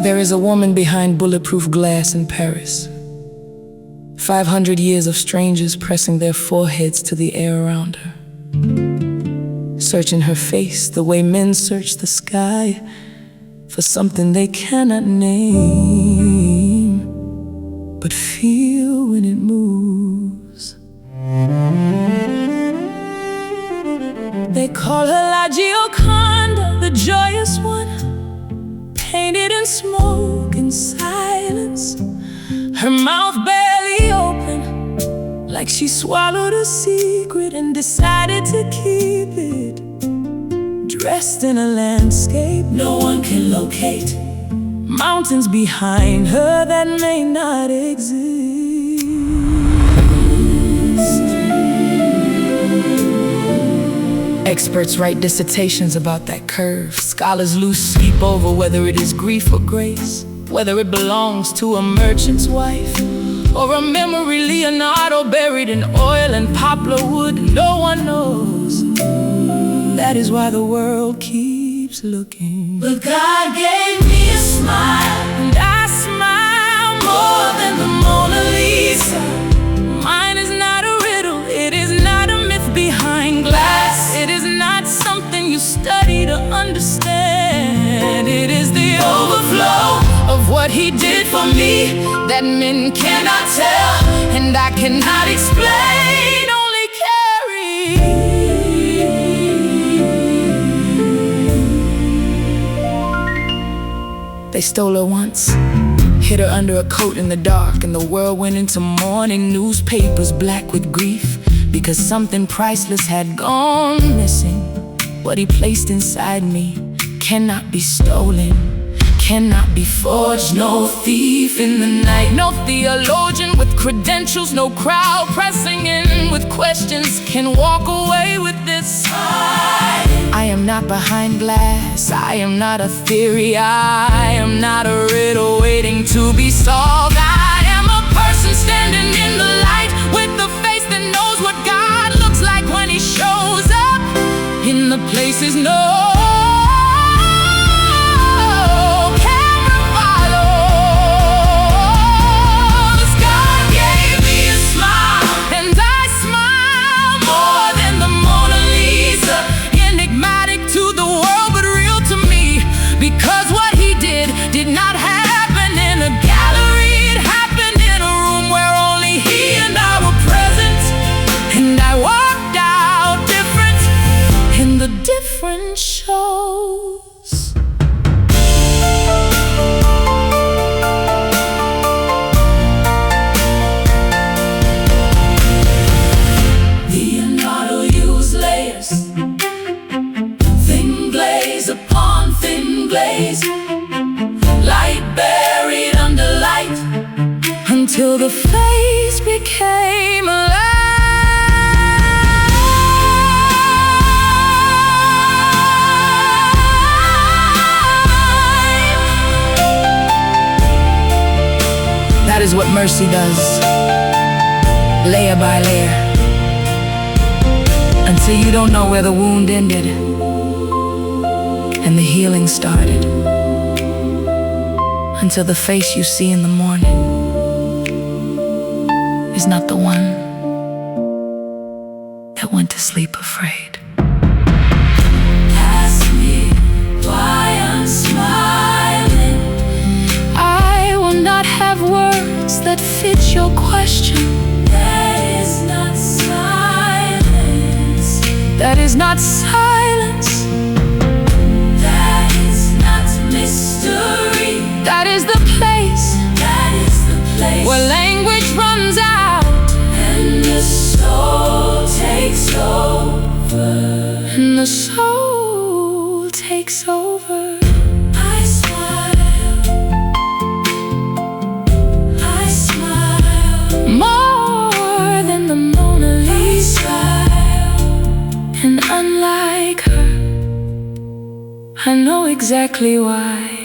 There is a woman behind bulletproof glass in Paris. 500 years of strangers pressing their foreheads to the air around her, searching her face the way men search the sky for something they cannot name, but feel when it moves. They call her La Gioconda, the joyous one, painted in smoke and silence, her mouth barely open, like she swallowed a secret and decided to keep it. Dressed in a landscape no one can locate, mountains behind her that may not exist. Experts write dissertations about that curve. Scholars lose sleep over whether it is grief or grace, whether it belongs to a merchant's wife or a memory Leonardo buried in oil and poplar wood. No one knows. That is why the world keeps looking. But God gave me a smile, and I smile more than the Mona Lisa. Mine is not a riddle, it is not a myth behind glass. It is not something you study to understand. It is the overflow of what He did for me that men cannot tell, and I cannot explain, only carry. They stole her once, hid her under a coat in the dark, and the world went into mourning. Newspapers black with grief because something priceless had gone missing. What He placed inside me cannot be stolen, cannot be forged. No thief in the night, no theologian with credentials, no crowd pressing in with questions can walk away with this. I am not behind glass, I am not a theory, I am not a riddle waiting to be solved. I am a person standing in the light with the face that knows what God looks like when He shows up in the places no camera follows. God gave me a smile, and I smile more than the Mona Lisa. Enigmatic to the world, but real to me, because what He did not happen in a gallery. It happened in a room where only He and I were present, and I walked out different in the different shows. Leonardo used layers, thin glaze upon thin glaze, light buried under light, until the face became alive. That is what mercy does, layer by layer, until you don't know where the wound ended and the healing started, until the face you see in the morning is not the one that went to sleep afraid. Ask me why I'm smiling. I will not have words that fit your question. That is not silence. That is not silence. That is not mystery. That is the place. That is the place where language runs out and the soul takes over. And the soul takes over. I smile. I smile more than the Mona Lisa. And unlike her, I know exactly why.